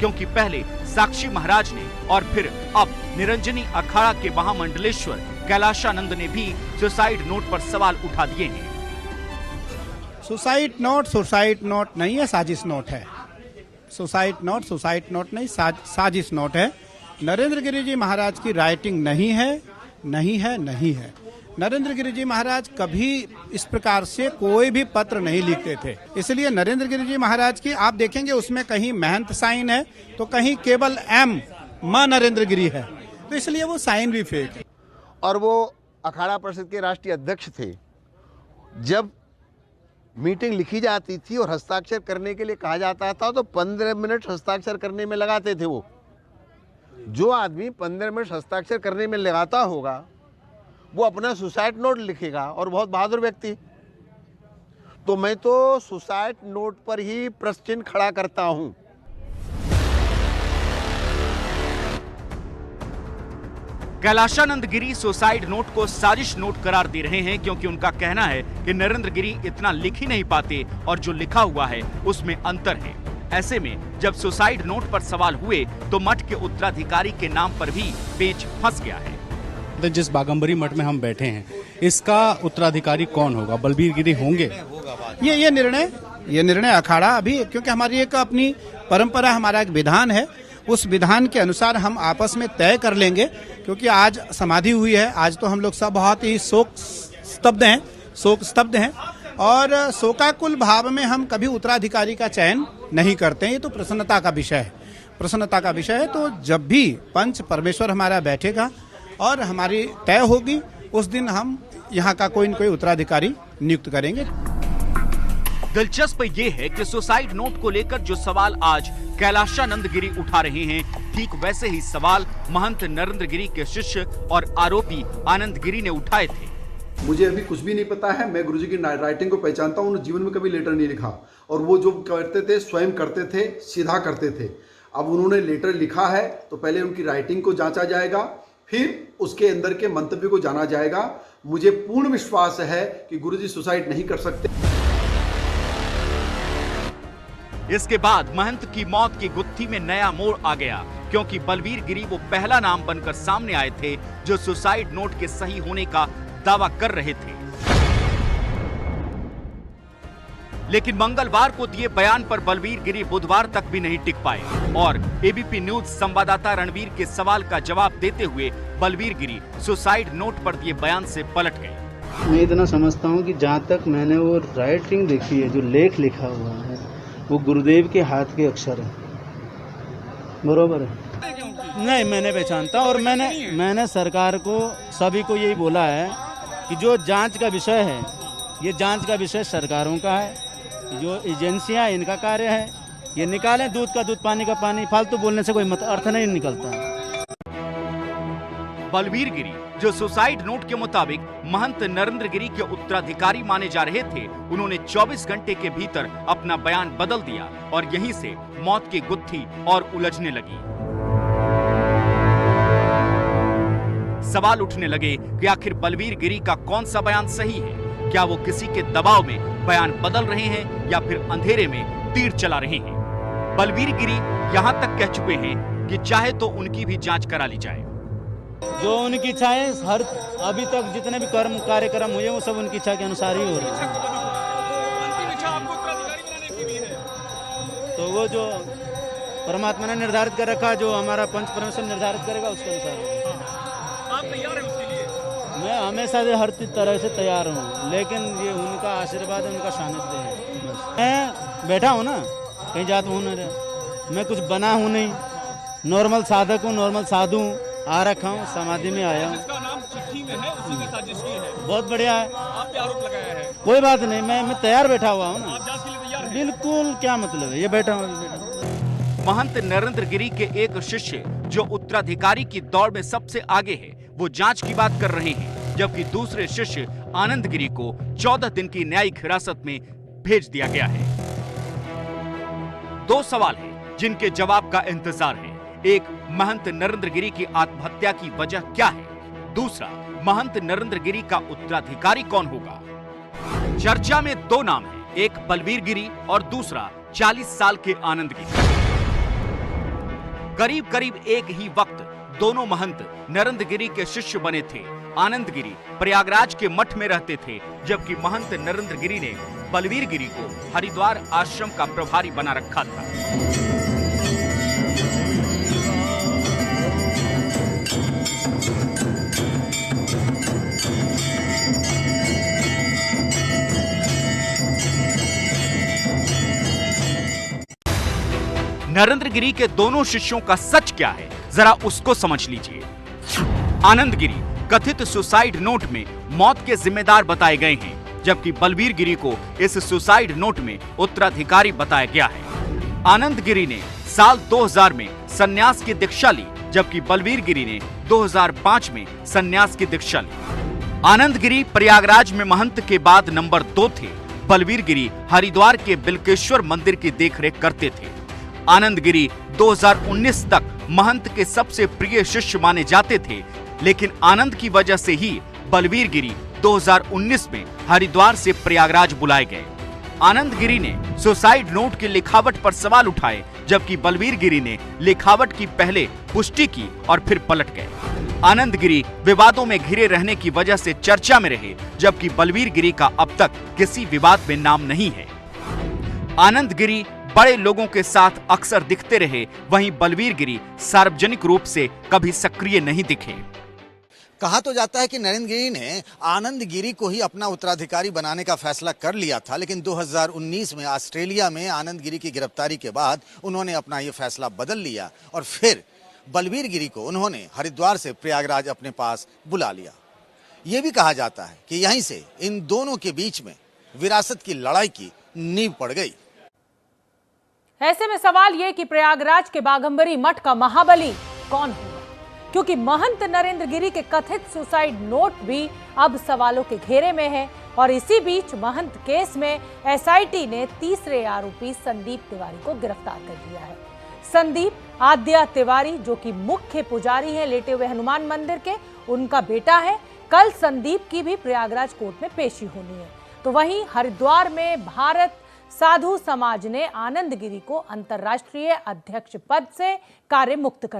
क्योंकि पहले साक्षी महाराज ने और फिर अब निरंजनी अखाड़ा के महामंडलेश्वर कैलाशानंद ने भी सुसाइड नोट पर सवाल उठा दिए हैं। सुसाइड नोट नहीं है, साजिश नोट है। सुसाइड नोट नहीं, साजिश नोट है। नरेंद्र गिरी जी महाराज की राइटिंग नहीं है। नरेंद्र गिरी जी महाराज कभी इस प्रकार से कोई भी पत्र नहीं लिखते थे। इसलिए नरेंद्र गिरी जी महाराज की आप देखेंगे उसमें कहीं महंत साइन है तो कहीं केवल एम मां नरेंद्र गिरी है, तो इसलिए वो साइन भी फेक है। और वो अखाड़ा परिषद के राष्ट्रीय अध्यक्ष थे। जब मीटिंग लिखी जाती थी और हस्ताक्षर करने के लिए कहा जाता था तो 15 मिनट हस्ताक्षर करने में लगाते थे। वो जो आदमी 15 मिनट हस्ताक्षर करने में लगाता होगा वो अपना सुसाइड नोट लिखेगा, और बहुत बहादुर व्यक्ति। तो मैं तो सुसाइड नोट पर ही प्रश्न चिन्ह खड़ा करता हूं। कैलाशानंद गिरी सुसाइड नोट को साजिश नोट करार दे रहे हैं, क्योंकि उनका कहना है कि नरेंद्र गिरी इतना लिख ही नहीं पाते और जो लिखा हुआ है उसमें अंतर है। ऐसे में जब सुसाइड नोट पर सवाल हुए तो मठ के उत्तराधिकारी के नाम पर भी पेच फंस गया है। जिस बागंबरी मठ में हम बैठे हैं इसका उत्तराधिकारी कौन होगा? बलबीर गिरी होंगे? ये निर्णय अखाड़ा अभी, क्योंकि हमारी एक अपनी परंपरा, हमारा एक विधान है, उस विधान के अनुसार हम आपस में तय कर लेंगे। क्योंकि आज समाधि हुई है, आज तो हम लोग सब बहुत ही शोक स्तब्ध हैं और शोकाकुल भाव में हम कभी उत्तराधिकारी का चयन नहीं करते हैं। ये तो प्रसन्नता का विषय है। तो जब भी पंच परमेश्वर हमारा बैठेगा और हमारी तय होगी, उस दिन हम यहाँ का कोई न कोई उत्तराधिकारी नियुक्त करेंगे। दिलचस्प ये है कि सुसाइड नोट को लेकर जो सवाल आज कैलाशानंद गिरी उठा रहे हैं, ठीक वैसे ही सवाल महंत नरेंद्र गिरी के शिष्य और आरोपी आनंद गिरी ने उठाए थे। मुझे अभी कुछ भी नहीं पता है। मैं गुरुजी की राइटिंग को पहचानता हूँ। उन्होंने जीवन में कभी लेटर नहीं लिखा, और वो जो करते थे स्वयं करते थे, सीधा करते थे। अब उन्होंने लेटर लिखा है तो पहले उनकी राइटिंग को जांचा जाएगा, फिर उसके अंदर के मंतव्य को जाना जाएगा। मुझे पूर्ण विश्वास है कि गुरुजी सुसाइड नहीं कर सकते। इसके बाद महंत की मौत की गुत्थी में नया मोड़ आ गया, क्योंकि बलबीर गिरी वो पहला नाम बनकर सामने आए थे जो सुसाइड नोट के सही होने का दावा कर रहे थे। लेकिन मंगलवार को दिए बयान पर बलबीर गिरी बुधवार तक भी नहीं टिक पाए और एबीपी न्यूज संवाददाता रणवीर के सवाल का जवाब देते हुए बलबीर गिरी सुसाइड नोट पर दिए बयान से पलट गए। मैं इतना समझता हूं कि जहां तक मैंने वो राइटिंग देखी है, जो लेख लिखा हुआ है, वो गुरुदेव के हाथ के अक्षर है। बरोबर है? नहीं, मैंने पहचानता, और मैंने सरकार को, सभी को यही बोला है कि जो जांच का विषय है, ये जांच का विषय सरकारों का है। जो एजेंसियां, इनका कार्य है, ये निकालें दूध का दूध, पानी का पानी। फालतू बोलने से कोई अर्थ नहीं निकलता। बलबीर गिरी जो सुसाइड नोट के मुताबिक महंत नरेंद्र गिरी के उत्तराधिकारी माने जा रहे थे, उन्होंने 24 घंटे के भीतर अपना बयान बदल दिया और यहीं से मौत की गुत्थी और उलझने लगी। सवाल उठने लगे कि आखिर बलबीर गिरी का कौन सा बयान सही है? क्या वो किसी के दबाव में बयान बदल रहे हैं या फिर अंधेरे में तीर चला रहे हैं? बलबीर गिरी यहाँ तक कह चुके हैं कि चाहे तो उनकी भी जांच करा ली जाए। जो उनकी इच्छा है, हर अभी तक जितने भी कार्यक्रम हुए वो सब उनकी इच्छा के अनुसार ही हो रहे हैं। तो वो जो परमात्मा ने निर्धारित कर रखा, जो हमारा पंच परमेश्वर निर्धारित करेगा, उसके अनुसार आप तैयार हैं उसके लिए? मैं हमेशा से हर तरह से तैयार हूँ, लेकिन ये उनका आशीर्वाद है, उनका सानिध्य है। मैं बैठा हूँ ना, कहीं जात हूँ ना, मैं कुछ बना हूँ नहीं, नॉर्मल साधक हूँ, नॉर्मल साधु हूँ, आ रखा हूँ, समाधि में आया हूँ। बहुत बढ़िया है। आप पे आरोप लगाया है। कोई बात नहीं, मैं तैयार बैठा हुआ हूँ ना। आप जांच के लिए तैयार हैं? बिल्कुल, क्या मतलब है, ये बैठा हूँ। महंत नरेंद्र गिरी के एक शिष्य जो उत्तराधिकारी की दौड़ में सबसे आगे है, वो जांच की बात कर रहे हैं, जबकि दूसरे शिष्य आनंद गिरी को 14 दिन की न्यायिक हिरासत में भेज दिया गया है। दो सवाल हैं जिनके जवाब का इंतजार है। एक, महंत नरेंद्र गिरी की आत्महत्या की वजह क्या है? दूसरा, महंत नरेंद्र गिरी का उत्तराधिकारी कौन होगा? चर्चा में दो नाम हैं, एक बलबीर गिरी और दूसरा 40 साल के आनंद गिरी। करीब करीब एक ही वक्त दोनों महंत नरेंद्र गिरी के शिष्य बने थे। आनंद गिरी प्रयागराज के मठ में रहते थे, जबकि महंत नरेंद्र गिरी ने बलवीर गिरी को हरिद्वार आश्रम का प्रभारी बना रखा था। नरेंद्र गिरी के दोनों शिष्यों का सच क्या है, जरा उसको समझ लीजिए। आनंद गिरी कथित सुसाइड नोट में मौत के जिम्मेदार बताए गए हैं, जबकि बलवीर गिरी को इस सुसाइड नोट में उत्तराधिकारी बताया गया है। आनंद गिरी ने साल 2000 में संन्यास की दीक्षा ली, जबकि बलवीर गिरी ने 2005 में संन्यास की दीक्षा ली। आनंद गिरी प्रयागराज में महंत के बाद नंबर 2 थे। बलवीर गिरी हरिद्वार के बिल्केश्वर मंदिर की देखरेख करते थे। आनंद गिरी 2019 तक महंत के सबसे प्रिय शिष्य माने जाते थे, लेकिन आनंद की वजह से ही बलवीर गिरी 2019 में हरिद्वार से प्रयागराज बुलाए गए। आनंद गिरी ने सुसाइड नोट की लिखावट पर सवाल उठाए, जबकि बलवीर गिरी ने लिखावट की पहले पुष्टि की और फिर पलट गए। आनंद गिरी विवादों में घिरे रहने की वजह से चर्चा में रहे, जबकि बलवीर गिरी का अब तक किसी विवाद में नाम नहीं है। आनंद गिरी बड़े लोगों के साथ अक्सर दिखते रहे, वहीं बलवीर गिरी सार्वजनिक रूप से कभी सक्रिय नहीं दिखे। कहा तो जाता है कि नरेंद्र गिरी ने आनंद गिरी को ही अपना उत्तराधिकारी बनाने का फैसला कर लिया था, लेकिन 2019 में ऑस्ट्रेलिया में आनंद गिरी की गिरफ्तारी के बाद उन्होंने अपना ये फैसला बदल लिया और फिर बलवीर गिरी को उन्होंने हरिद्वार से प्रयागराज अपने पास बुला लिया। ये भी कहा जाता है कि यहीं से इन दोनों के बीच में विरासत की लड़ाई की नींव पड़ गई। ऐसे में सवाल यह कि प्रयागराज के बाघंबरी मठ का महाबली कौन होगा, क्योंकि महंत नरेंद्र गिरी के कथित सुसाइड नोट भी अब सवालों के घेरे में है। और इसी बीच महंत केस में एसआईटी ने तीसरे आरोपी संदीप तिवारी को गिरफ्तार कर लिया है। संदीप आद्या तिवारी, जो कि मुख्य पुजारी है लेटे हुए हनुमान मंदिर के, उनका बेटा है। कल संदीप की भी प्रयागराज कोर्ट में पेशी होनी है। तो वहीं हरिद्वार में भारत साधु समाज ने आनंद गिरी को अंतर्राष्ट्रीय अध्यक्ष पद से कार्य मुक्त कर